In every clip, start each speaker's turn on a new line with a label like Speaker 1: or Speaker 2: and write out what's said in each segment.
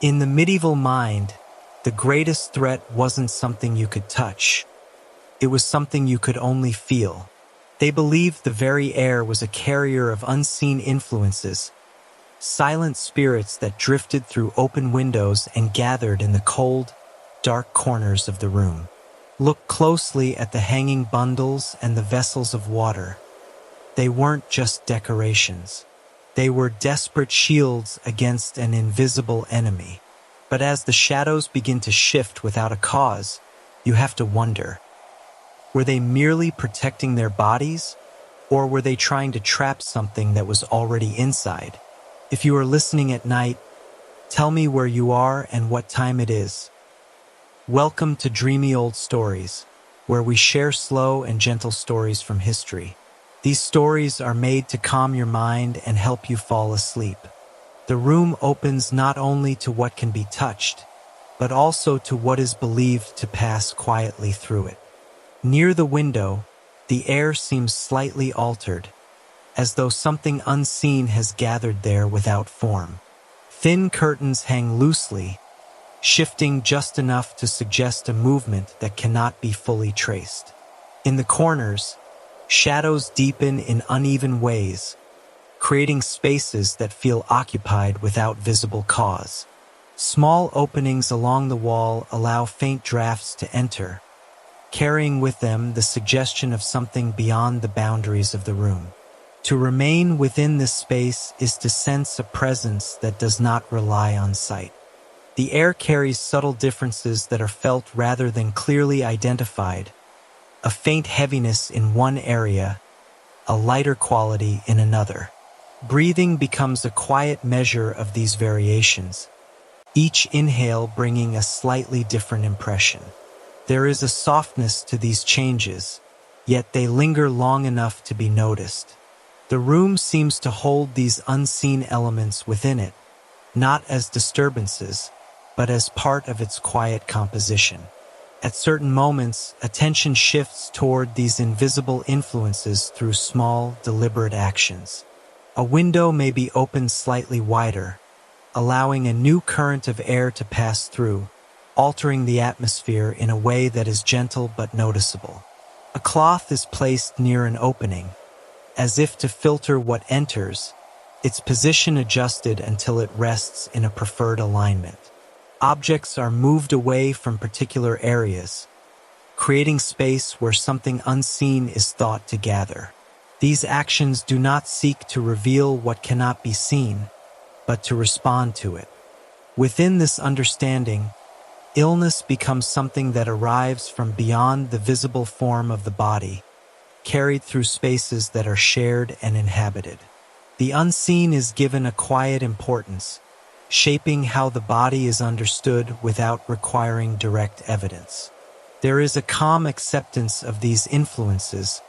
Speaker 1: In the medieval mind, the greatest threat wasn't something you could touch. It was something you could only feel. They believed the very air was a carrier of unseen influences, silent spirits that drifted through open windows and gathered in the cold, dark corners of the room. Look closely at the hanging bundles and the vessels of water. They weren't just decorations. They were desperate shields against an invisible enemy. But as the shadows begin to shift without a cause, you have to wonder, were they merely protecting their bodies, or were they trying to trap something that was already inside? If you are listening at night, tell me where you are and what time it is. Welcome to Dreamy Old Stories, where we share slow and gentle stories from history. These stories are made to calm your mind and help you fall asleep. The room opens not only to what can be touched, but also to what is believed to pass quietly through it. Near the window, the air seems slightly altered, as though something unseen has gathered there without form. Thin curtains hang loosely, shifting just enough to suggest a movement that cannot be fully traced. In the corners, shadows deepen in uneven ways, creating spaces that feel occupied without visible cause. Small openings along the wall allow faint drafts to enter, carrying with them the suggestion of something beyond the boundaries of the room. To remain within this space is to sense a presence that does not rely on sight. The air carries subtle differences that are felt rather than clearly identified. A faint heaviness in one area, a lighter quality in another. Breathing becomes a quiet measure of these variations, each inhale bringing a slightly different impression. There is a softness to these changes, yet they linger long enough to be noticed. The room seems to hold these unseen elements within it, not as disturbances, but as part of its quiet composition. At certain moments, attention shifts toward these invisible influences through small, deliberate actions. A window may be opened slightly wider, allowing a new current of air to pass through, altering the atmosphere in a way that is gentle but noticeable. A cloth is placed near an opening, as if to filter what enters, its position adjusted until it rests in a preferred alignment. Objects are moved away from particular areas, creating space where something unseen is thought to gather. These actions do not seek to reveal what cannot be seen, but to respond to it. Within this understanding, illness becomes something that arrives from beyond the visible form of the body, carried through spaces that are shared and inhabited. The unseen is given a quiet importance, shaping how the body is understood without requiring direct evidence. There is a calm acceptance of these influences,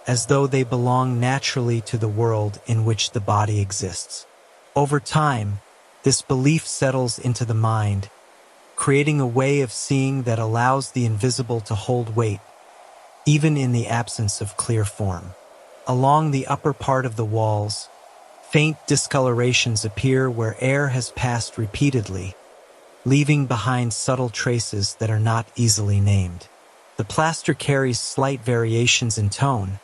Speaker 1: as though they belong naturally to the world in which the body exists. Over time, this belief settles into the mind, creating a way of seeing that allows the invisible to hold weight, even in the absence of clear form. Along the upper part of the walls, faint discolorations appear where air has passed repeatedly, leaving behind subtle traces that are not easily named. The plaster carries slight variations in tone,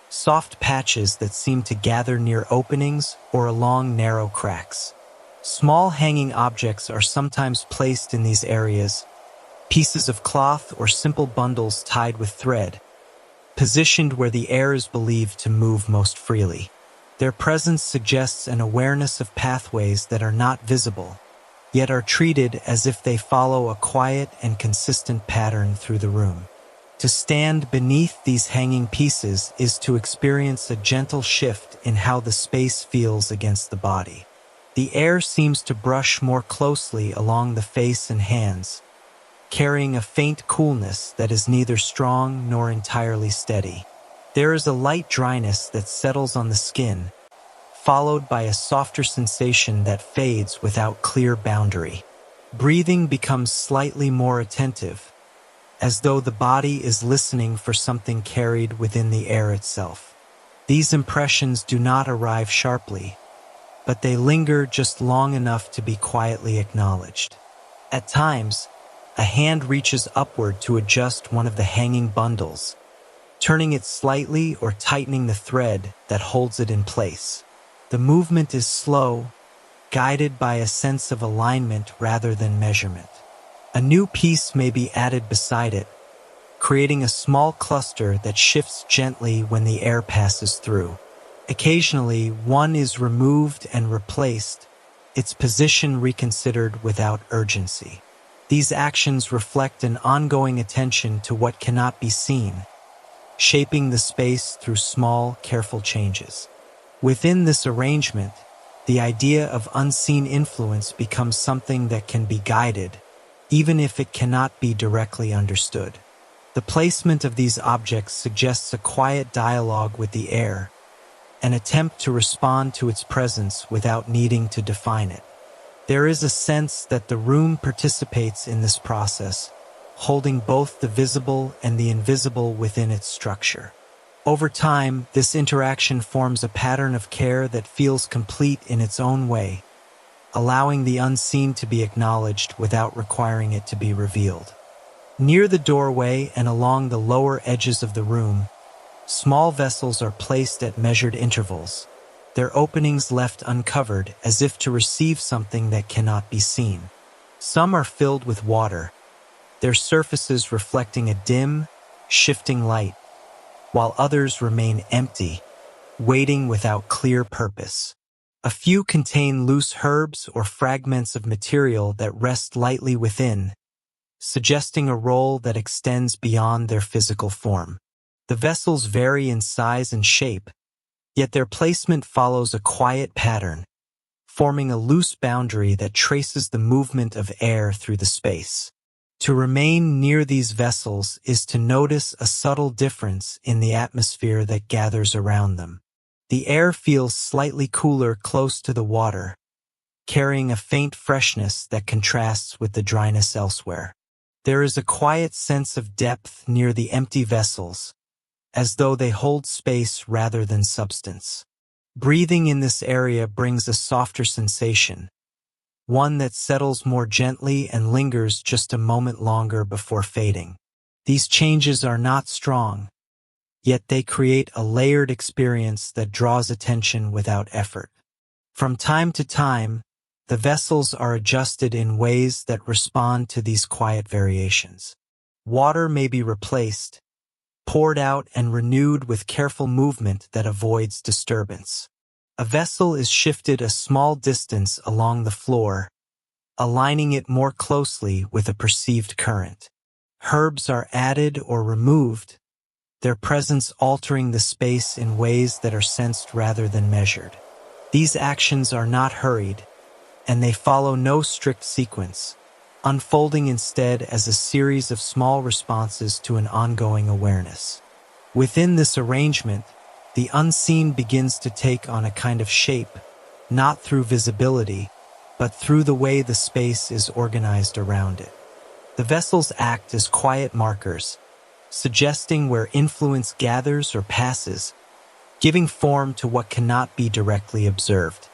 Speaker 1: soft patches that seem to gather near openings or along narrow cracks. Small hanging objects are sometimes placed in these areas, pieces of cloth or simple bundles tied with thread, positioned where the air is believed to move most freely. Their presence suggests an awareness of pathways that are not visible, yet are treated as if they follow a quiet and consistent pattern through the room. To stand beneath these hanging pieces is to experience a gentle shift in how the space feels against the body. The air seems to brush more closely along the face and hands, carrying a faint coolness that is neither strong nor entirely steady. There is a light dryness that settles on the skin, followed by a softer sensation that fades without clear boundary. Breathing becomes slightly more attentive, as though the body is listening for something carried within the air itself. These impressions do not arrive sharply, but they linger just long enough to be quietly acknowledged. At times, a hand reaches upward to adjust one of the hanging bundles, turning it slightly or tightening the thread that holds it in place. The movement is slow, guided by a sense of alignment rather than measurement. A new piece may be added beside it, creating a small cluster that shifts gently when the air passes through. Occasionally, one is removed and replaced, its position reconsidered without urgency. These actions reflect an ongoing attention to what cannot be seen, shaping the space through small, careful changes. Within this arrangement, the idea of unseen influence becomes something that can be guided, even if it cannot be directly understood. The placement of these objects suggests a quiet dialogue with the air, an attempt to respond to its presence without needing to define it. There is a sense that the room participates in this process, holding both the visible and the invisible within its structure. Over time, this interaction forms a pattern of care that feels complete in its own way, allowing the unseen to be acknowledged without requiring it to be revealed. Near the doorway and along the lower edges of the room, small vessels are placed at measured intervals, their openings left uncovered as if to receive something that cannot be seen. Some are filled with water, their surfaces reflecting a dim, shifting light, while others remain empty, waiting without clear purpose. A few contain loose herbs or fragments of material that rest lightly within, suggesting a role that extends beyond their physical form. The vessels vary in size and shape, yet their placement follows a quiet pattern, forming a loose boundary that traces the movement of air through the space. To remain near these vessels is to notice a subtle difference in the atmosphere that gathers around them. The air feels slightly cooler close to the water, carrying a faint freshness that contrasts with the dryness elsewhere. There is a quiet sense of depth near the empty vessels, as though they hold space rather than substance. Breathing in this area brings a softer sensation, one that settles more gently and lingers just a moment longer before fading. These changes are not strong, yet they create a layered experience that draws attention without effort. From time to time, the vessels are adjusted in ways that respond to these quiet variations. Water may be replaced, poured out and renewed with careful movement that avoids disturbance. A vessel is shifted a small distance along the floor, aligning it more closely with a perceived current. Herbs are added or removed, their presence altering the space in ways that are sensed rather than measured. These actions are not hurried, and they follow no strict sequence, unfolding instead as a series of small responses to an ongoing awareness. Within this arrangement, the unseen begins to take on a kind of shape, not through visibility, but through the way the space is organized around it. The vessels act as quiet markers, suggesting where influence gathers or passes, giving form to what cannot be directly observed.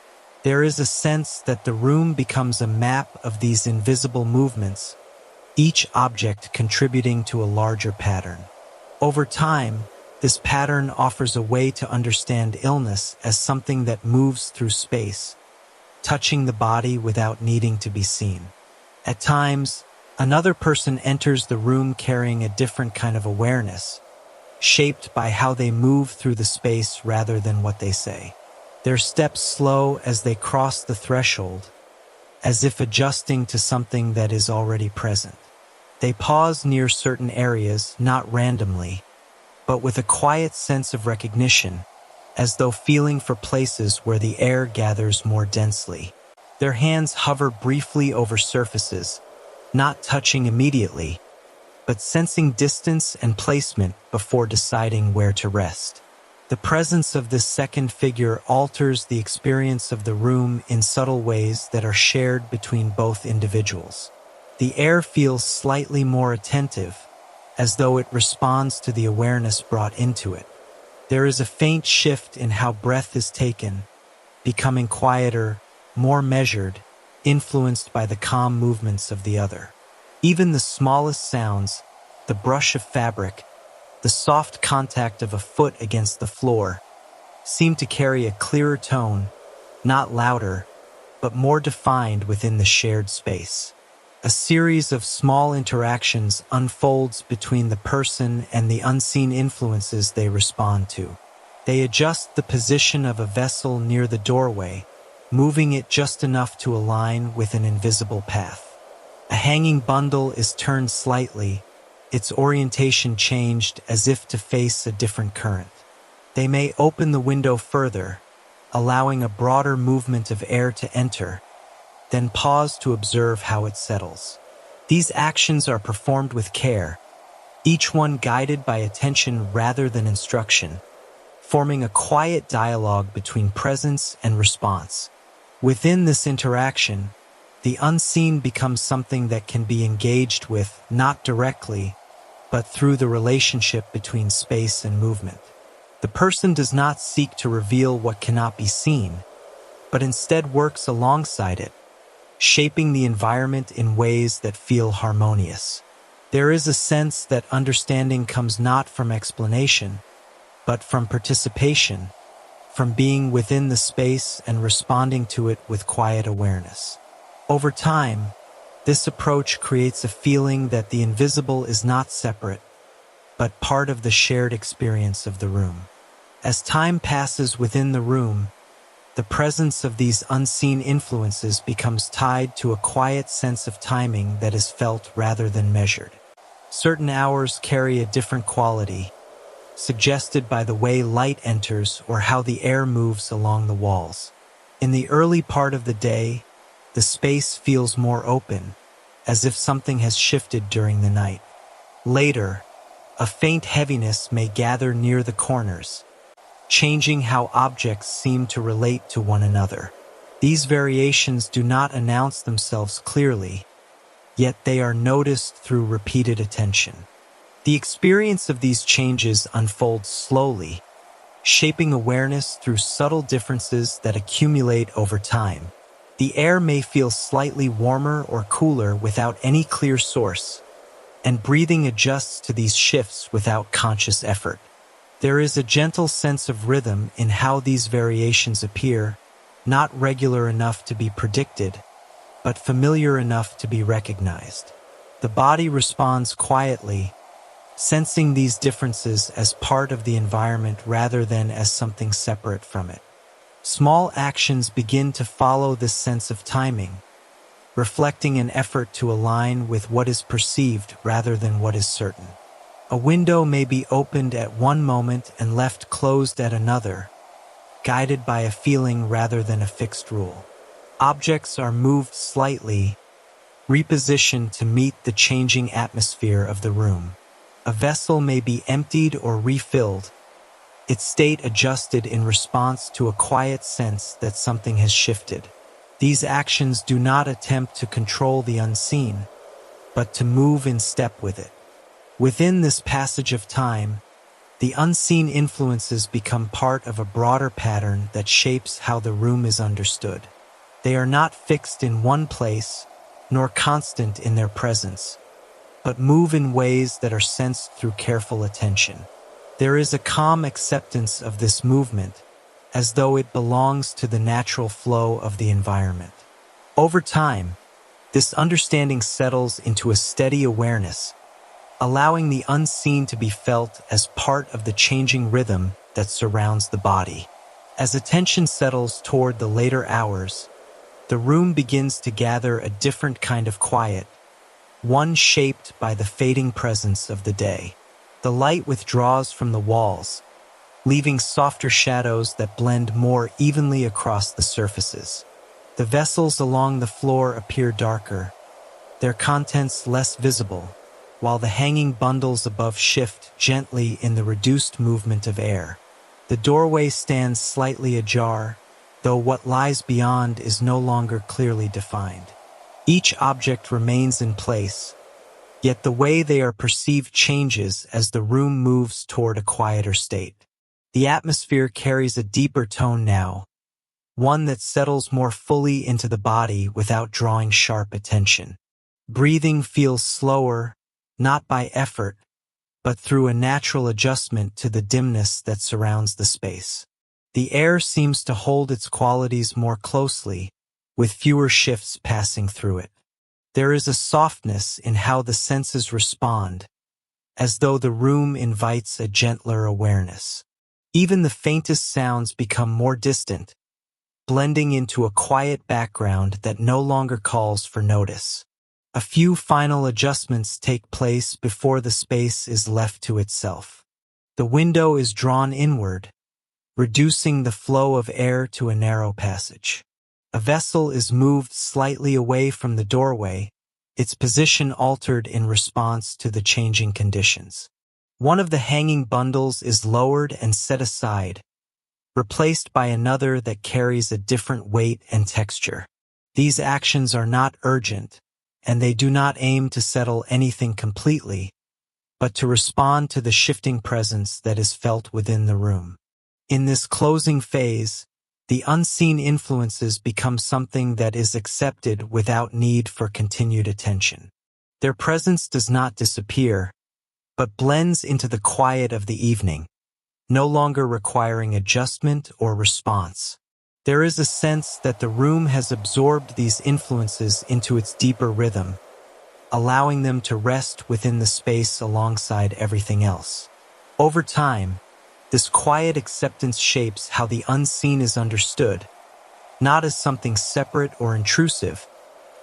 Speaker 1: There is a sense that the room becomes a map of these invisible movements, each object contributing to a larger pattern. Over time, this pattern offers a way to understand illness as something that moves through space, touching the body without needing to be seen. At times, another person enters the room carrying a different kind of awareness, shaped by how they move through the space rather than what they say. Their steps slow as they cross the threshold, as if adjusting to something that is already present. They pause near certain areas, not randomly, but with a quiet sense of recognition, as though feeling for places where the air gathers more densely. Their hands hover briefly over surfaces, not touching immediately, but sensing distance and placement before deciding where to rest. The presence of this second figure alters the experience of the room in subtle ways that are shared between both individuals. The air feels slightly more attentive, as though it responds to the awareness brought into it. There is a faint shift in how breath is taken, becoming quieter, more measured, influenced by the calm movements of the other. Even the smallest sounds, the brush of fabric, the soft contact of a foot against the floor, seem to carry a clearer tone, not louder, but more defined within the shared space. A series of small interactions unfolds between the person and the unseen influences they respond to. They adjust the position of a vessel near the doorway, moving it just enough to align with an invisible path. A hanging bundle is turned slightly, its orientation changed as if to face a different current. They may open the window further, allowing a broader movement of air to enter, then pause to observe how it settles. These actions are performed with care, each one guided by attention rather than instruction, forming a quiet dialogue between presence and response. Within this interaction, the unseen becomes something that can be engaged with not directly, but through the relationship between space and movement. The person does not seek to reveal what cannot be seen, but instead works alongside it, shaping the environment in ways that feel harmonious. There is a sense that understanding comes not from explanation, but from participation, from being within the space and responding to it with quiet awareness. Over time, this approach creates a feeling that the invisible is not separate, but part of the shared experience of the room. As time passes within the room, the presence of these unseen influences becomes tied to a quiet sense of timing that is felt rather than measured. Certain hours carry a different quality, suggested by the way light enters or how the air moves along the walls. In the early part of the day, the space feels more open, as if something has shifted during the night. Later, a faint heaviness may gather near the corners, changing how objects seem to relate to one another. These variations do not announce themselves clearly, yet they are noticed through repeated attention. The experience of these changes unfolds slowly, shaping awareness through subtle differences that accumulate over time. The air may feel slightly warmer or cooler without any clear source, and breathing adjusts to these shifts without conscious effort. There is a gentle sense of rhythm in how these variations appear, not regular enough to be predicted, but familiar enough to be recognized. The body responds quietly, sensing these differences as part of the environment rather than as something separate from it. Small actions begin to follow this sense of timing, reflecting an effort to align with what is perceived rather than what is certain. A window may be opened at one moment and left closed at another, guided by a feeling rather than a fixed rule. Objects are moved slightly, repositioned to meet the changing atmosphere of the room. A vessel may be emptied or refilled, its state adjusted in response to a quiet sense that something has shifted. These actions do not attempt to control the unseen, but to move in step with it. Within this passage of time, the unseen influences become part of a broader pattern that shapes how the room is understood. They are not fixed in one place, nor constant in their presence, but move in ways that are sensed through careful attention. There is a calm acceptance of this movement, as though it belongs to the natural flow of the environment. Over time, this understanding settles into a steady awareness, allowing the unseen to be felt as part of the changing rhythm that surrounds the body. As attention settles toward the later hours, the room begins to gather a different kind of quiet, one shaped by the fading presence of the day. The light withdraws from the walls, leaving softer shadows that blend more evenly across the surfaces. The vessels along the floor appear darker, their contents less visible, while the hanging bundles above shift gently in the reduced movement of air. The doorway stands slightly ajar, though what lies beyond is no longer clearly defined. Each object remains in place, yet the way they are perceived changes as the room moves toward a quieter state. The atmosphere carries a deeper tone now, one that settles more fully into the body without drawing sharp attention. Breathing feels slower, not by effort, but through a natural adjustment to the dimness that surrounds the space. The air seems to hold its qualities more closely, with fewer shifts passing through it. There is a softness in how the senses respond, as though the room invites a gentler awareness. Even the faintest sounds become more distant, blending into a quiet background that no longer calls for notice. A few final adjustments take place before the space is left to itself. The window is drawn inward, reducing the flow of air to a narrow passage. A vessel is moved slightly away from the doorway, its position altered in response to the changing conditions. One of the hanging bundles is lowered and set aside, replaced by another that carries a different weight and texture. These actions are not urgent, and they do not aim to settle anything completely, but to respond to the shifting presence that is felt within the room. In this closing phase, the unseen influences become something that is accepted without need for continued attention. Their presence does not disappear, but blends into the quiet of the evening, no longer requiring adjustment or response. There is a sense that the room has absorbed these influences into its deeper rhythm, allowing them to rest within the space alongside everything else. Over time, this quiet acceptance shapes how the unseen is understood, not as something separate or intrusive,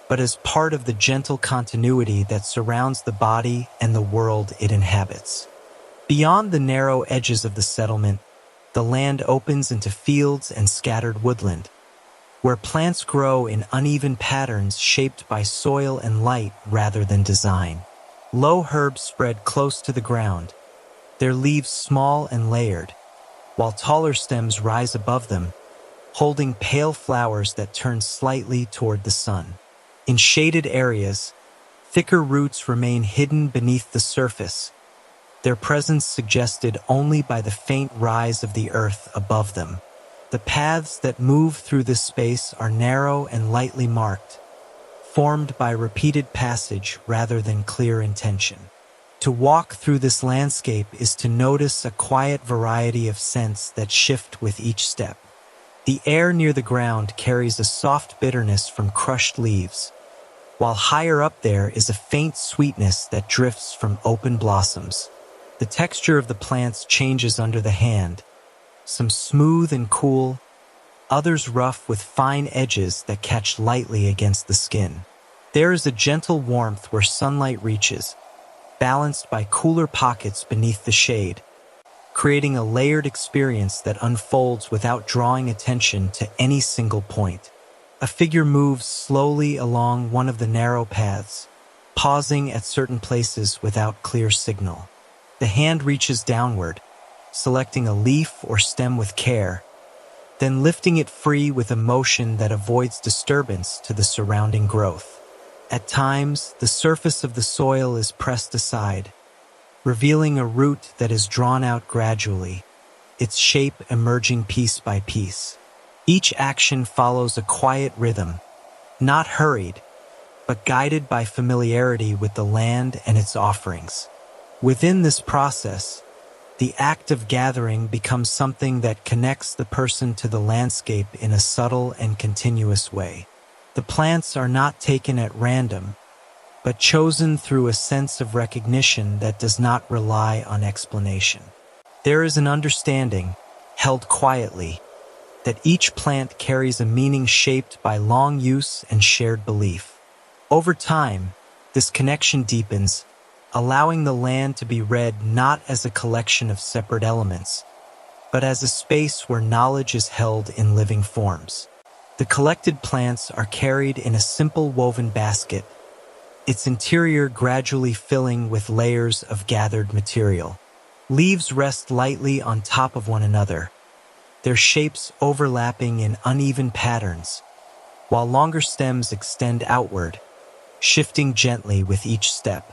Speaker 1: but as part of the gentle continuity that surrounds the body and the world it inhabits. Beyond the narrow edges of the settlement, the land opens into fields and scattered woodland, where plants grow in uneven patterns shaped by soil and light rather than design. Low herbs spread close to the ground, their leaves small and layered, while taller stems rise above them, holding pale flowers that turn slightly toward the sun. In shaded areas, thicker roots remain hidden beneath the surface, their presence suggested only by the faint rise of the earth above them. The paths that move through this space are narrow and lightly marked, formed by repeated passage rather than clear intention. To walk through this landscape is to notice a quiet variety of scents that shift with each step. The air near the ground carries a soft bitterness from crushed leaves, while higher up there is a faint sweetness that drifts from open blossoms. The texture of the plants changes under the hand, some smooth and cool, others rough with fine edges that catch lightly against the skin. There is a gentle warmth where sunlight reaches, balanced by cooler pockets beneath the shade, creating a layered experience that unfolds without drawing attention to any single point. A figure moves slowly along one of the narrow paths, pausing at certain places without clear signal. The hand reaches downward, selecting a leaf or stem with care, then lifting it free with a motion that avoids disturbance to the surrounding growth. At times, the surface of the soil is pressed aside, revealing a root that is drawn out gradually, its shape emerging piece by piece. Each action follows a quiet rhythm, not hurried, but guided by familiarity with the land and its offerings. Within this process, the act of gathering becomes something that connects the person to the landscape in a subtle and continuous way. The plants are not taken at random, but chosen through a sense of recognition that does not rely on explanation. There is an understanding, held quietly, that each plant carries a meaning shaped by long use and shared belief. Over time, this connection deepens, allowing the land to be read not as a collection of separate elements, but as a space where knowledge is held in living forms. The collected plants are carried in a simple woven basket, its interior gradually filling with layers of gathered material. Leaves rest lightly on top of one another, their shapes overlapping in uneven patterns, while longer stems extend outward, shifting gently with each step.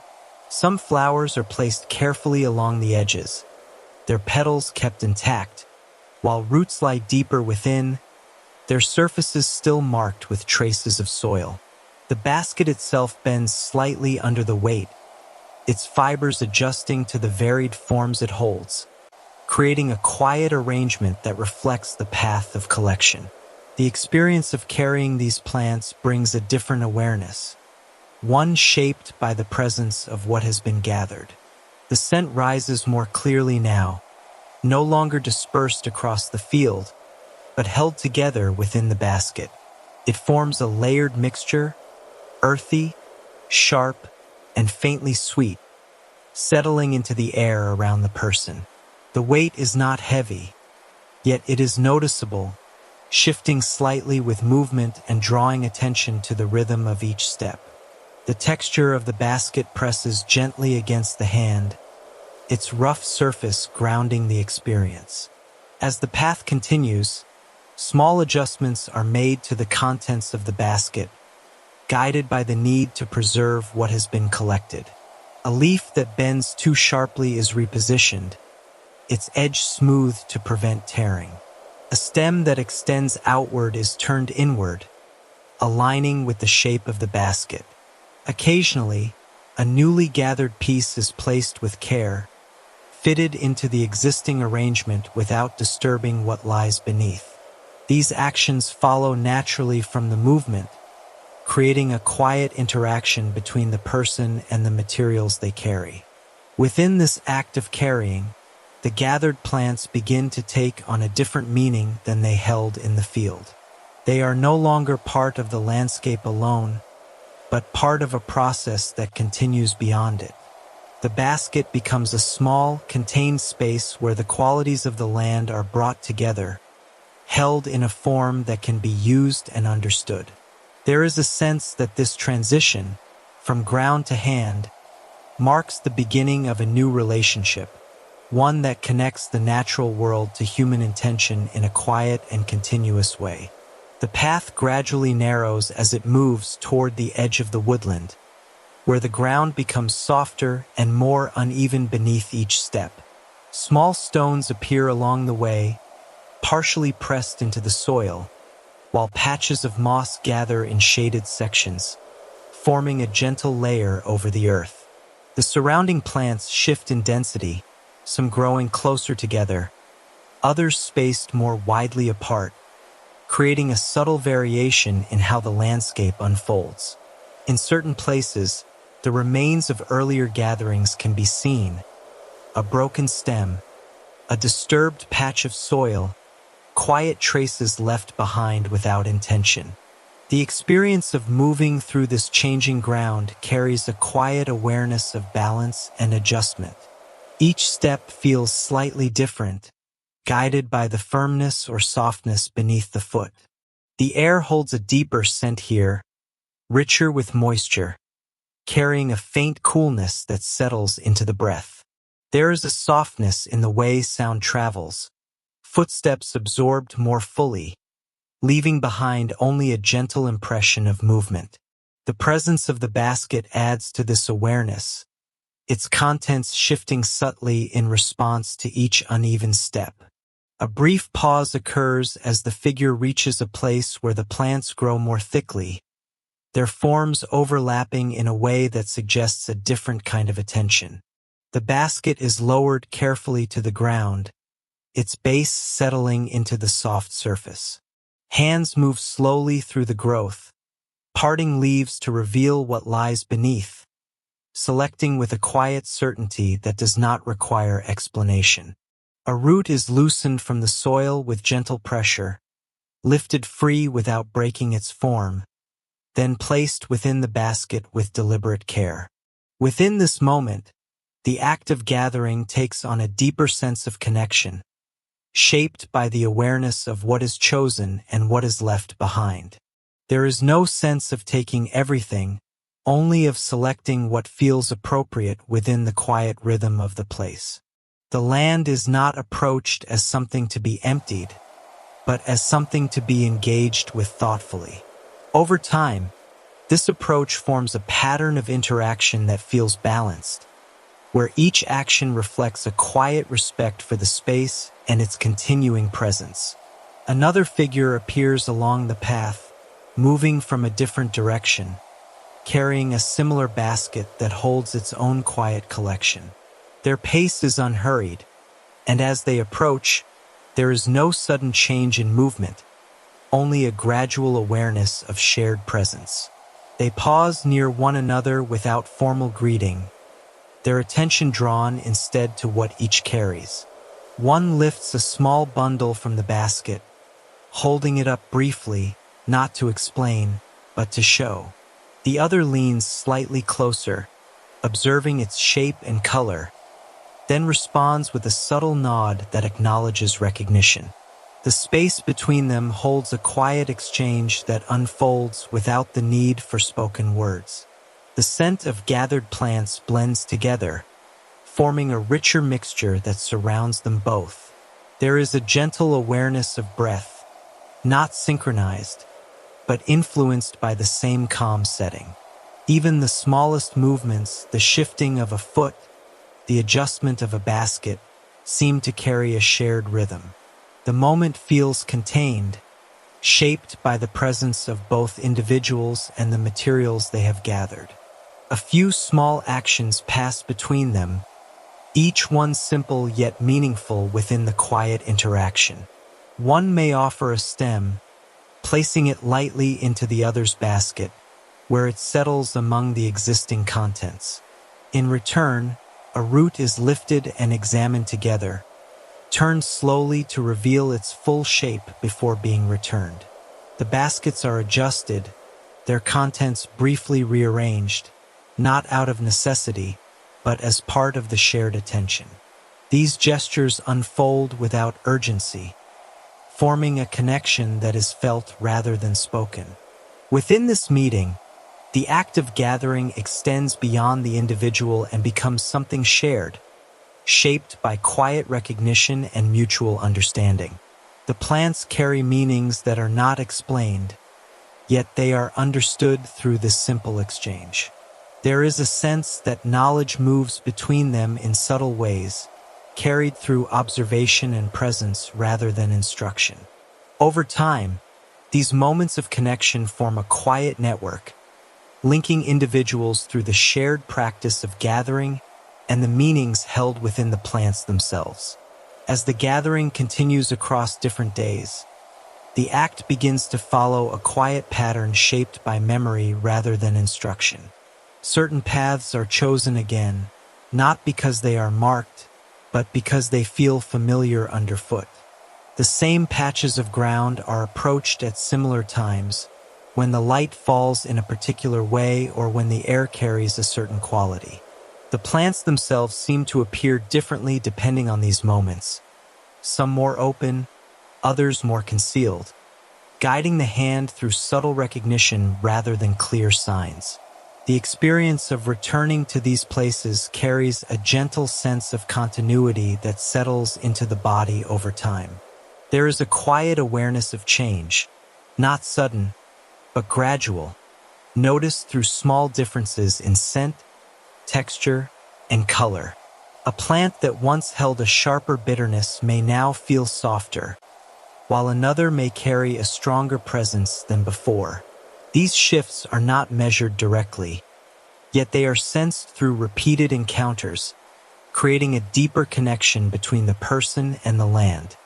Speaker 1: Some flowers are placed carefully along the edges, their petals kept intact, while roots lie deeper within, their surfaces still marked with traces of soil. The basket itself bends slightly under the weight, its fibers adjusting to the varied forms it holds, creating a quiet arrangement that reflects the path of collection. The experience of carrying these plants brings a different awareness, one shaped by the presence of what has been gathered. The scent rises more clearly now, no longer dispersed across the field, but held together within the basket. It forms a layered mixture, earthy, sharp, and faintly sweet, settling into the air around the person. The weight is not heavy, yet it is noticeable, shifting slightly with movement and drawing attention to the rhythm of each step. The texture of the basket presses gently against the hand, its rough surface grounding the experience. As the path continues, small adjustments are made to the contents of the basket, guided by the need to preserve what has been collected. A leaf that bends too sharply is repositioned, its edge smoothed to prevent tearing. A stem that extends outward is turned inward, aligning with the shape of the basket. Occasionally, a newly gathered piece is placed with care, fitted into the existing arrangement without disturbing what lies beneath. These actions follow naturally from the movement, creating a quiet interaction between the person and the materials they carry. Within this act of carrying, the gathered plants begin to take on a different meaning than they held in the field. They are no longer part of the landscape alone, but part of a process that continues beyond it. The basket becomes a small, contained space where the qualities of the land are brought together, held in a form that can be used and understood. There is a sense that this transition, from ground to hand, marks the beginning of a new relationship, one that connects the natural world to human intention in a quiet and continuous way. The path gradually narrows as it moves toward the edge of the woodland, where the ground becomes softer and more uneven beneath each step. Small stones appear along the way, partially pressed into the soil, while patches of moss gather in shaded sections, forming a gentle layer over the earth. The surrounding plants shift in density, some growing closer together, others spaced more widely apart, creating a subtle variation in how the landscape unfolds. In certain places, the remains of earlier gatherings can be seen: a broken stem, a disturbed patch of soil, quiet traces left behind without intention. The experience of moving through this changing ground carries a quiet awareness of balance and adjustment. Each step feels slightly different, guided by the firmness or softness beneath the foot. The air holds a deeper scent here, richer with moisture, carrying a faint coolness that settles into the breath. There is a softness in the way sound travels, footsteps absorbed more fully, leaving behind only a gentle impression of movement. The presence of the basket adds to this awareness, its contents shifting subtly in response to each uneven step. A brief pause occurs as the figure reaches a place where the plants grow more thickly, their forms overlapping in a way that suggests a different kind of attention. The basket is lowered carefully to the ground, its base settling into the soft surface. Hands move slowly through the growth, parting leaves to reveal what lies beneath, selecting with a quiet certainty that does not require explanation. A root is loosened from the soil with gentle pressure, lifted free without breaking its form, then placed within the basket with deliberate care. Within this moment, the act of gathering takes on a deeper sense of connection, shaped by the awareness of what is chosen and what is left behind. There is no sense of taking everything, only of selecting what feels appropriate within the quiet rhythm of the place. The land is not approached as something to be emptied, but as something to be engaged with thoughtfully. Over time, this approach forms a pattern of interaction that feels balanced, where each action reflects a quiet respect for the space and its continuing presence. Another figure appears along the path, moving from a different direction, carrying a similar basket that holds its own quiet collection. Their pace is unhurried, and as they approach, there is no sudden change in movement, only a gradual awareness of shared presence. They pause near one another without formal greeting, their attention drawn instead to what each carries. One lifts a small bundle from the basket, holding it up briefly, not to explain, but to show. The other leans slightly closer, observing its shape and color, then responds with a subtle nod that acknowledges recognition. The space between them holds a quiet exchange that unfolds without the need for spoken words. The scent of gathered plants blends together, forming a richer mixture that surrounds them both. There is a gentle awareness of breath, not synchronized, but influenced by the same calm setting. Even the smallest movements, the shifting of a foot, the adjustment of a basket, seem to carry a shared rhythm. The moment feels contained, shaped by the presence of both individuals and the materials they have gathered. A few small actions pass between them, each one simple yet meaningful within the quiet interaction. One may offer a stem, placing it lightly into the other's basket, where it settles among the existing contents. In return, a root is lifted and examined together, turned slowly to reveal its full shape before being returned. The baskets are adjusted, their contents briefly rearranged, not out of necessity, but as part of the shared attention. These gestures unfold without urgency, forming a connection that is felt rather than spoken. Within this meeting, the act of gathering extends beyond the individual and becomes something shared, shaped by quiet recognition and mutual understanding. The plants carry meanings that are not explained, yet they are understood through this simple exchange. There is a sense that knowledge moves between them in subtle ways, carried through observation and presence rather than instruction. Over time, these moments of connection form a quiet network, linking individuals through the shared practice of gathering and the meanings held within the plants themselves. As the gathering continues across different days, the act begins to follow a quiet pattern shaped by memory rather than instruction. Certain paths are chosen again, not because they are marked, but because they feel familiar underfoot. The same patches of ground are approached at similar times, when the light falls in a particular way or when the air carries a certain quality. The plants themselves seem to appear differently depending on these moments, some more open, others more concealed, guiding the hand through subtle recognition rather than clear signs. The experience of returning to these places carries a gentle sense of continuity that settles into the body over time. There is a quiet awareness of change, not sudden, but gradual, noticed through small differences in scent, texture, and color. A plant that once held a sharper bitterness may now feel softer, while another may carry a stronger presence than before. These shifts are not measured directly, yet they are sensed through repeated encounters, creating a deeper connection between the person and the land.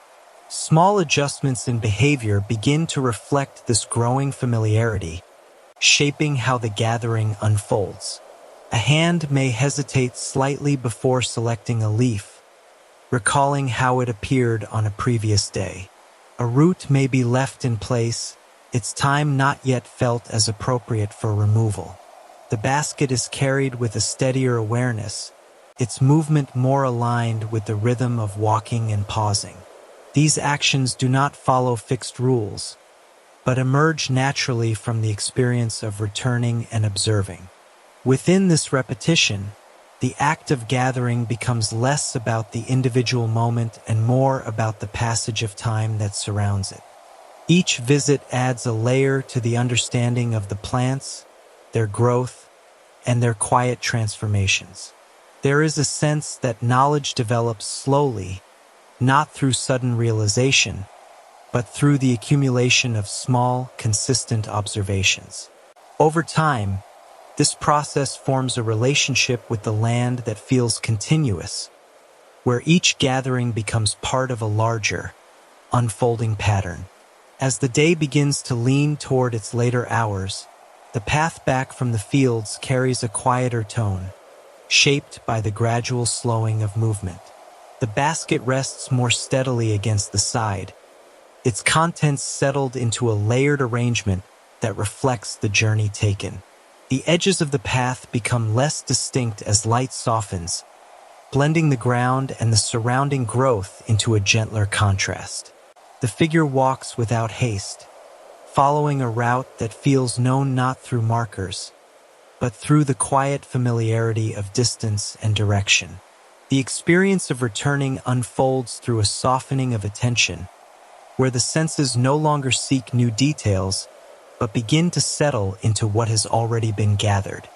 Speaker 1: Small adjustments in behavior begin to reflect this growing familiarity, shaping how the gathering unfolds. A hand may hesitate slightly before selecting a leaf, recalling how it appeared on a previous day. A root may be left in place, its time not yet felt as appropriate for removal. The basket is carried with a steadier awareness, its movement more aligned with the rhythm of walking and pausing. These actions do not follow fixed rules, but emerge naturally from the experience of returning and observing. Within this repetition, the act of gathering becomes less about the individual moment and more about the passage of time that surrounds it. Each visit adds a layer to the understanding of the plants, their growth, and their quiet transformations. There is a sense that knowledge develops slowly, not through sudden realization, but through the accumulation of small, consistent observations. Over time, this process forms a relationship with the land that feels continuous, where each gathering becomes part of a larger, unfolding pattern. As the day begins to lean toward its later hours, the path back from the fields carries a quieter tone, shaped by the gradual slowing of movement. The basket rests more steadily against the side, its contents settled into a layered arrangement that reflects the journey taken. The edges of the path become less distinct as light softens, blending the ground and the surrounding growth into a gentler contrast. The figure walks without haste, following a route that feels known not through markers, but through the quiet familiarity of distance and direction. The experience of returning unfolds through a softening of attention, where the senses no longer seek new details, but begin to settle into what has already been gathered.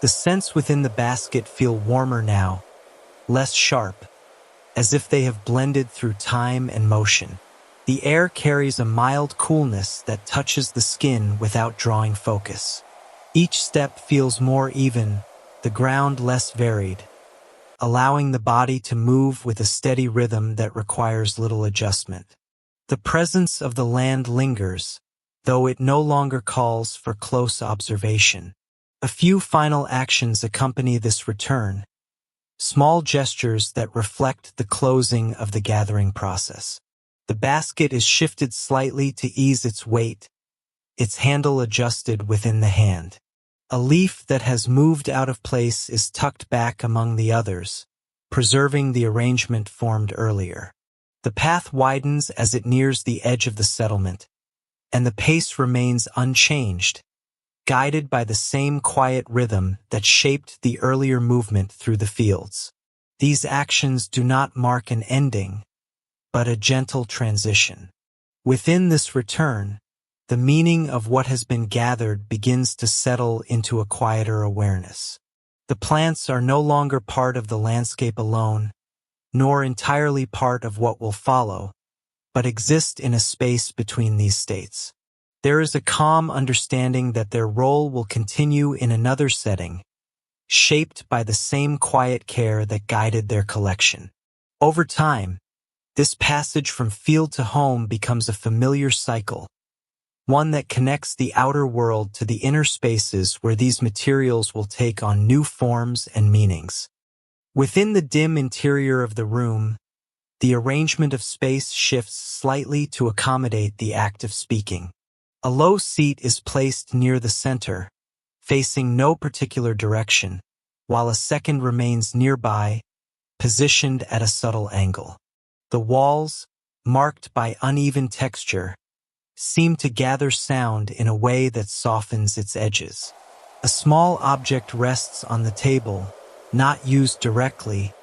Speaker 1: The scents within the basket feel warmer now, less sharp, as if they have blended through time and motion. The air carries a mild coolness that touches the skin without drawing focus. Each step feels more even, the ground less varied, allowing the body to move with a steady rhythm that requires little adjustment. The presence of the land lingers, though it no longer calls for close observation. A few final actions accompany this return, small gestures that reflect the closing of the gathering process. The basket is shifted slightly to ease its weight, its handle adjusted within the hand. A leaf that has moved out of place is tucked back among the others, preserving the arrangement formed earlier. The path widens as it nears the edge of the settlement, and the pace remains unchanged, guided by the same quiet rhythm that shaped the earlier movement through the fields. These actions do not mark an ending, but a gentle transition. Within this return, the meaning of what has been gathered begins to settle into a quieter awareness. The plants are no longer part of the landscape alone, nor entirely part of what will follow, but exist in a space between these states. There is a calm understanding that their role will continue in another setting, shaped by the same quiet care that guided their collection. Over time, this passage from field to home becomes a familiar cycle, one that connects the outer world to the inner spaces where these materials will take on new forms and meanings. Within the dim interior of the room, the arrangement of space shifts slightly to accommodate the act of speaking. A low seat is placed near the center, facing no particular direction, while a second remains nearby, positioned at a subtle angle. The walls, marked by uneven texture, seem to gather sound in a way that softens its edges. A small object rests on the table, not used directly,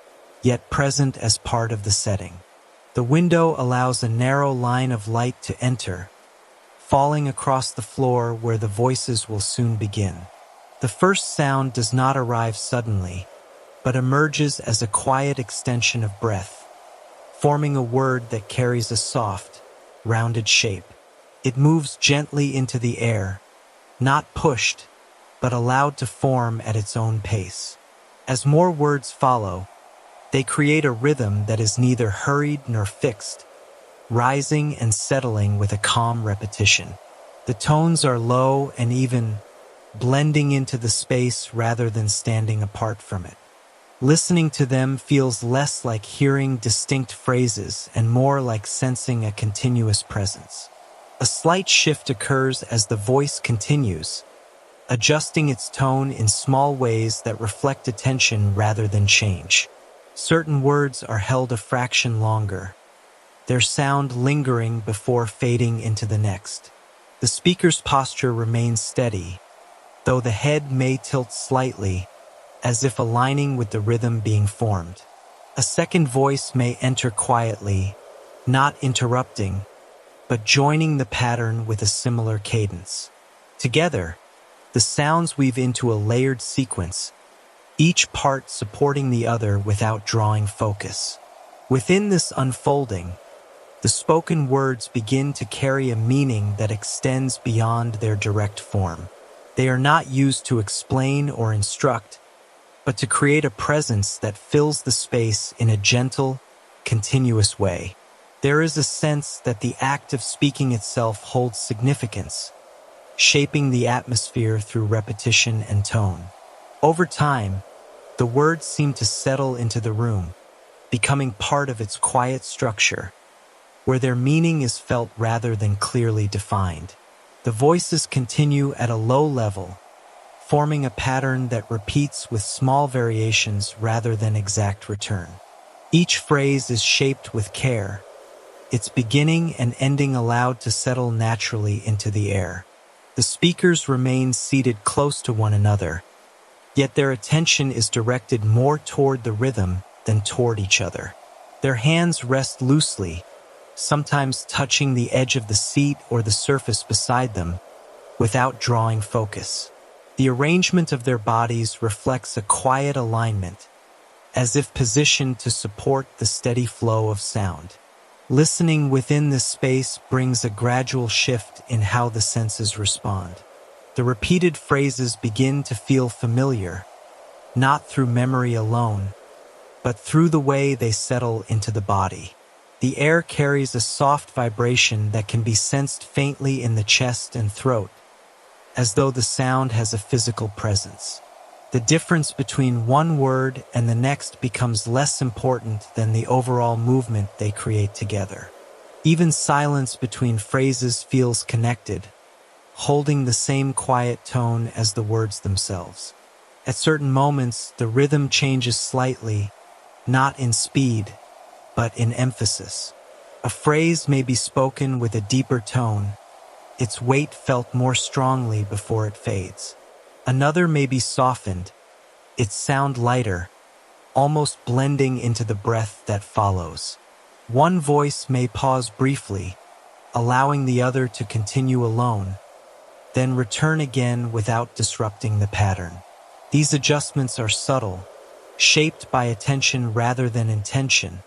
Speaker 1: yet present as part of the setting. The window allows a narrow line of light to enter, falling across the floor where the voices will soon begin. The first sound does not arrive suddenly, but emerges as a quiet extension of breath, forming a word that carries a soft, rounded shape. It moves gently into the air, not pushed, but allowed to form at its own pace. As more words follow, they create a rhythm that is neither hurried nor fixed, rising and settling with a calm repetition. The tones are low and even, blending into the space rather than standing apart from it. Listening to them feels less like hearing distinct phrases and more like sensing a continuous presence. A slight shift occurs as the voice continues, adjusting its tone in small ways that reflect attention rather than change. Certain words are held a fraction longer, their sound lingering before fading into the next. The speaker's posture remains steady, though the head may tilt slightly, as if aligning with the rhythm being formed. A second voice may enter quietly, not interrupting, but joining the pattern with a similar cadence. Together, the sounds weave into a layered sequence, each part supporting the other without drawing focus. Within this unfolding, the spoken words begin to carry a meaning that extends beyond their direct form. They are not used to explain or instruct, but to create a presence that fills the space in a gentle, continuous way. There is a sense that the act of speaking itself holds significance, shaping the atmosphere through repetition and tone. Over time, the words seem to settle into the room, becoming part of its quiet structure, where their meaning is felt rather than clearly defined. The voices continue at a low level, forming a pattern that repeats with small variations rather than exact return. Each phrase is shaped with care, its beginning and ending allowed to settle naturally into the air. The speakers remain seated close to one another, yet their attention is directed more toward the rhythm than toward each other. Their hands rest loosely, sometimes touching the edge of the seat or the surface beside them, without drawing focus. The arrangement of their bodies reflects a quiet alignment, as if positioned to support the steady flow of sound. Listening within this space brings a gradual shift in how the senses respond. The repeated phrases begin to feel familiar, not through memory alone, but through the way they settle into the body. The air carries a soft vibration that can be sensed faintly in the chest and throat, as though the sound has a physical presence. The difference between one word and the next becomes less important than the overall movement they create together. Even silence between phrases feels connected, holding the same quiet tone as the words themselves. At certain moments, the rhythm changes slightly, not in speed, but in emphasis. A phrase may be spoken with a deeper tone, its weight felt more strongly before it fades. Another may be softened, its sound lighter, almost blending into the breath that follows. One voice may pause briefly, allowing the other to continue alone, then return again without disrupting the pattern. These adjustments are subtle, shaped by attention rather than intention,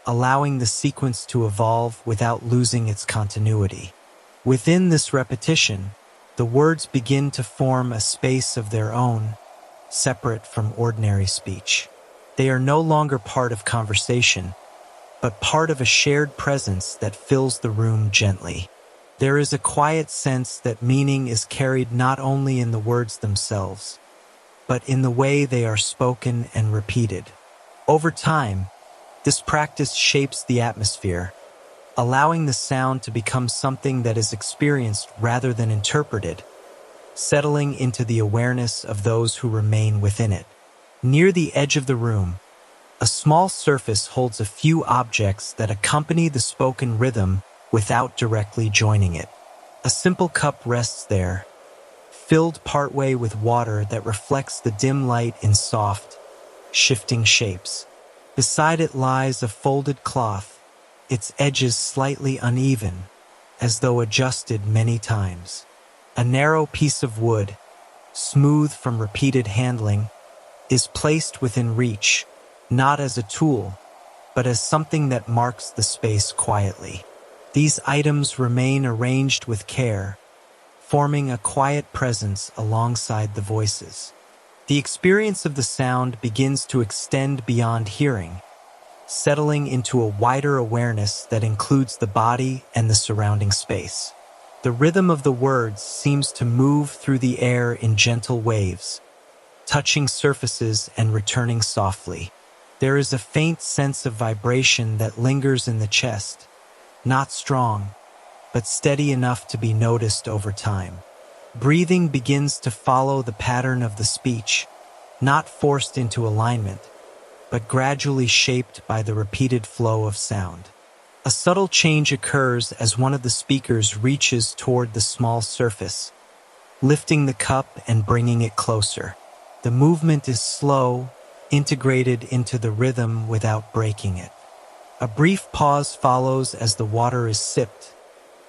Speaker 1: allowing the sequence to evolve without losing its continuity. Within this repetition, the words begin to form a space of their own, separate from ordinary speech. They are no longer part of conversation, but part of a shared presence that fills the room gently. There is a quiet sense that meaning is carried not only in the words themselves, but in the way they are spoken and repeated. Over time, this practice shapes the atmosphere, allowing the sound to become something that is experienced rather than interpreted, settling into the awareness of those who remain within it. Near the edge of the room, a small surface holds a few objects that accompany the spoken rhythm without directly joining it. A simple cup rests there, filled partway with water that reflects the dim light in soft, shifting shapes. Beside it lies a folded cloth, its edges slightly uneven, as though adjusted many times. A narrow piece of wood, smooth from repeated handling, is placed within reach, not as a tool, but as something that marks the space quietly. These items remain arranged with care, forming a quiet presence alongside the voices. The experience of the sound begins to extend beyond hearing, settling into a wider awareness that includes the body and the surrounding space. The rhythm of the words seems to move through the air in gentle waves, touching surfaces and returning softly. There is a faint sense of vibration that lingers in the chest, not strong, but steady enough to be noticed over time. Breathing begins to follow the pattern of the speech, not forced into alignment, but gradually shaped by the repeated flow of sound. A subtle change occurs as one of the speakers reaches toward the small surface, lifting the cup and bringing it closer. The movement is slow, integrated into the rhythm without breaking it. A brief pause follows as the water is sipped,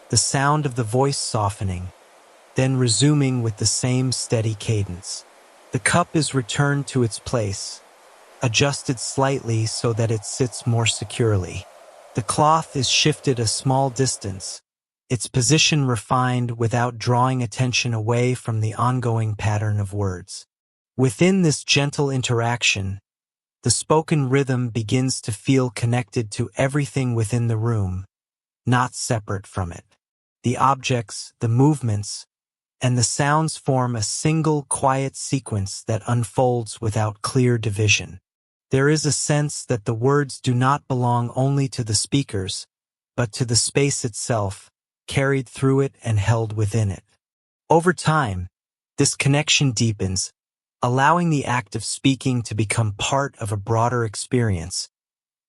Speaker 1: the sound of the voice softening, then resuming with the same steady cadence. The cup is returned to its place, adjusted slightly so that it sits more securely. The cloth is shifted a small distance, its position refined without drawing attention away from the ongoing pattern of words. Within this gentle interaction, the spoken rhythm begins to feel connected to everything within the room, not separate from it. The objects, the movements, and the sounds form a single quiet sequence that unfolds without clear division. There is a sense that the words do not belong only to the speakers, but to the space itself, carried through it and held within it. Over time, this connection deepens, allowing the act of speaking to become part of a broader experience,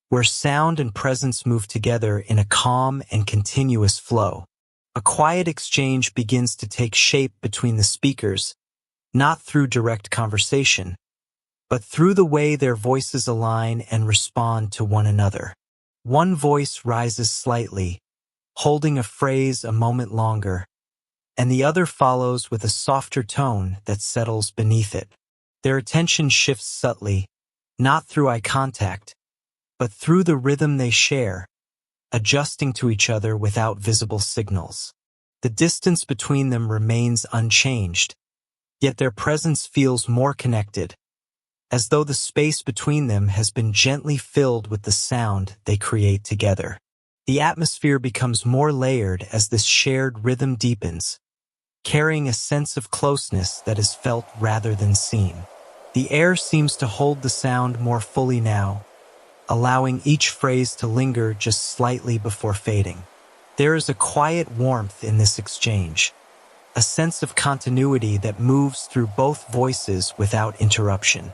Speaker 1: where sound and presence move together in a calm and continuous flow. A quiet exchange begins to take shape between the speakers, not through direct conversation, but through the way their voices align and respond to one another. One voice rises slightly, holding a phrase a moment longer, and the other follows with a softer tone that settles beneath it. Their attention shifts subtly, not through eye contact, but through the rhythm they share, adjusting to each other without visible signals. The distance between them remains unchanged, yet their presence feels more connected, as though the space between them has been gently filled with the sound they create together. The atmosphere becomes more layered as this shared rhythm deepens, carrying a sense of closeness that is felt rather than seen. The air seems to hold the sound more fully now, allowing each phrase to linger just slightly before fading. There is a quiet warmth in this exchange, a sense of continuity that moves through both voices without interruption.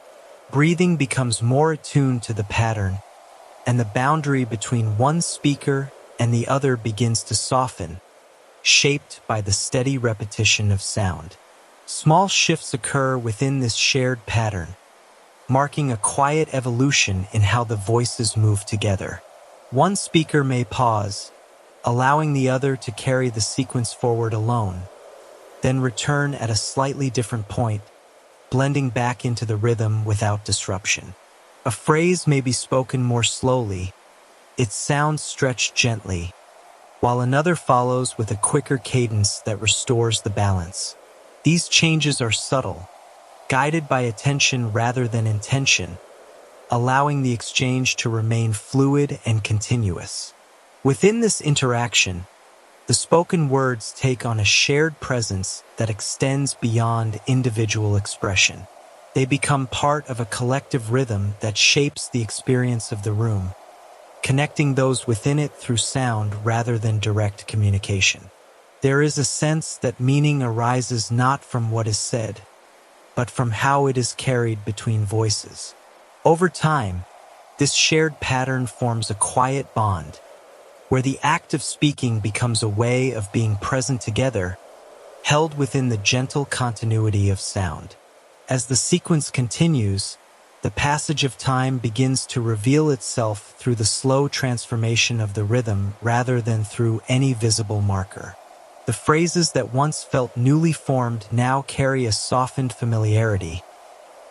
Speaker 1: Breathing becomes more attuned to the pattern, and the boundary between one speaker and the other begins to soften, shaped by the steady repetition of sound. Small shifts occur within this shared pattern, marking a quiet evolution in how the voices move together. One speaker may pause, allowing the other to carry the sequence forward alone, then return at a slightly different point, blending back into the rhythm without disruption. A phrase may be spoken more slowly, its sound stretched gently, while another follows with a quicker cadence that restores the balance. These changes are subtle, guided by attention rather than intention, allowing the exchange to remain fluid and continuous. Within this interaction, the spoken words take on a shared presence that extends beyond individual expression. They become part of a collective rhythm that shapes the experience of the room, connecting those within it through sound rather than direct communication. There is a sense that meaning arises not from what is said, but from how it is carried between voices. Over time, this shared pattern forms a quiet bond, where the act of speaking becomes a way of being present together, held within the gentle continuity of sound. As the sequence continues, the passage of time begins to reveal itself through the slow transformation of the rhythm rather than through any visible marker. The phrases that once felt newly formed now carry a softened familiarity,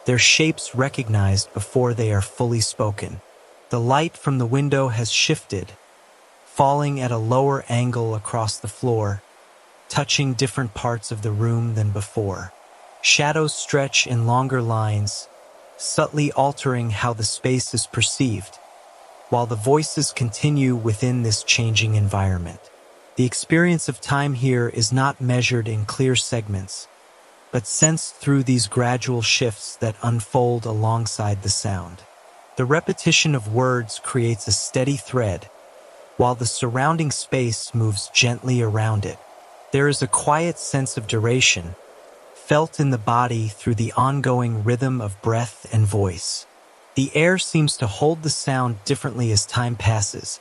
Speaker 1: their shapes recognized before they are fully spoken. The light from the window has shifted, falling at a lower angle across the floor, touching different parts of the room than before. Shadows stretch in longer lines, subtly altering how the space is perceived, while the voices continue within this changing environment. The experience of time here is not measured in clear segments, but sensed through these gradual shifts that unfold alongside the sound. The repetition of words creates a steady thread, while the surrounding space moves gently around it. There is a quiet sense of duration, felt in the body through the ongoing rhythm of breath and voice. The air seems to hold the sound differently as time passes,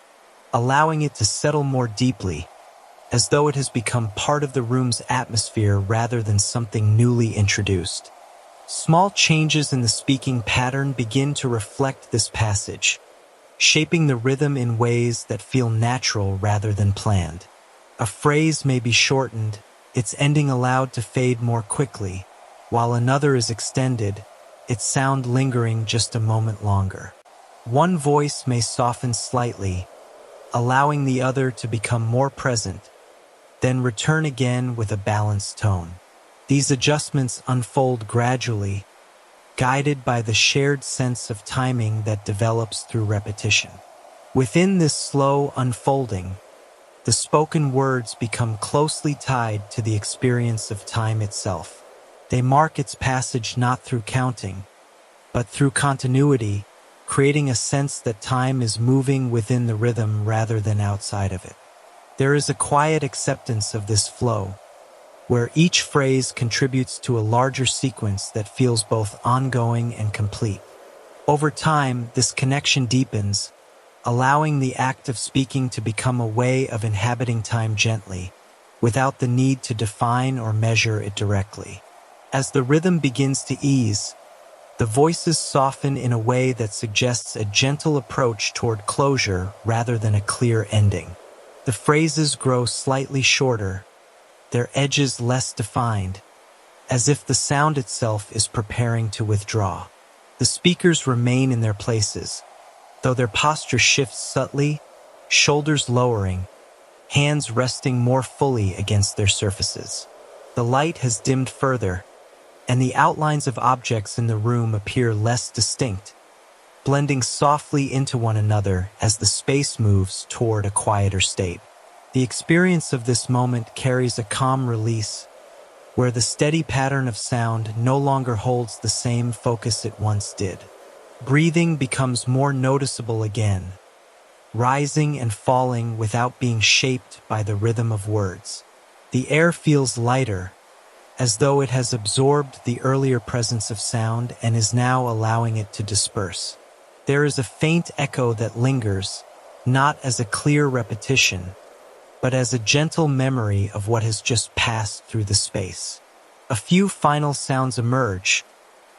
Speaker 1: allowing it to settle more deeply, as though it has become part of the room's atmosphere rather than something newly introduced. Small changes in the speaking pattern begin to reflect this passage, shaping the rhythm in ways that feel natural rather than planned. A phrase may be shortened, its ending allowed to fade more quickly, while another is extended, its sound lingering just a moment longer. One voice may soften slightly, allowing the other to become more present, then return again with a balanced tone. These adjustments unfold gradually, guided by the shared sense of timing that develops through repetition. Within this slow unfolding, the spoken words become closely tied to the experience of time itself. They mark its passage not through counting, but through continuity, creating a sense that time is moving within the rhythm rather than outside of it. There is a quiet acceptance of this flow, where each phrase contributes to a larger sequence that feels both ongoing and complete. Over time, this connection deepens, allowing the act of speaking to become a way of inhabiting time gently, without the need to define or measure it directly. As the rhythm begins to ease, the voices soften in a way that suggests a gentle approach toward closure rather than a clear ending. The phrases grow slightly shorter, their edges less defined, as if the sound itself is preparing to withdraw. The speakers remain in their places, though their posture shifts subtly, shoulders lowering, hands resting more fully against their surfaces. The light has dimmed further, and the outlines of objects in the room appear less distinct, blending softly into one another as the space moves toward a quieter state. The experience of this moment carries a calm release, where the steady pattern of sound no longer holds the same focus it once did. Breathing becomes more noticeable again, rising and falling without being shaped by the rhythm of words. The air feels lighter, as though it has absorbed the earlier presence of sound and is now allowing it to disperse. There is a faint echo that lingers, not as a clear repetition, but as a gentle memory of what has just passed through the space. A few final sounds emerge,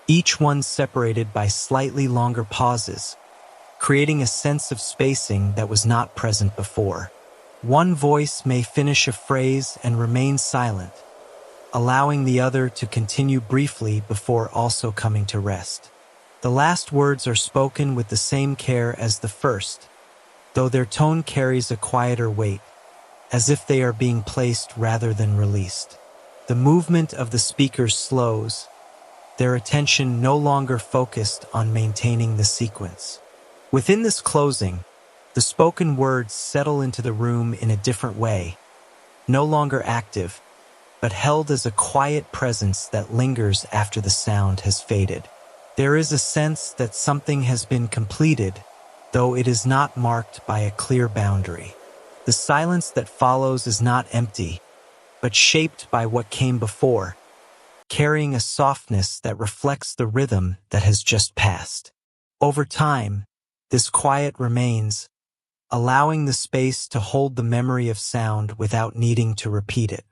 Speaker 1: each one separated by slightly longer pauses, creating a sense of spacing that was not present before. One voice may finish a phrase and remain silent, allowing the other to continue briefly before also coming to rest. The last words are spoken with the same care as the first, though their tone carries a quieter weight, as if they are being placed rather than released. The movement of the speakers slows, their attention no longer focused on maintaining the sequence. Within this closing, the spoken words settle into the room in a different way, no longer active, but held as a quiet presence that lingers after the sound has faded. There is a sense that something has been completed, though it is not marked by a clear boundary. The silence that follows is not empty, but shaped by what came before, carrying a softness that reflects the rhythm that has just passed. Over time, this quiet remains, allowing the space to hold the memory of sound without needing to repeat it.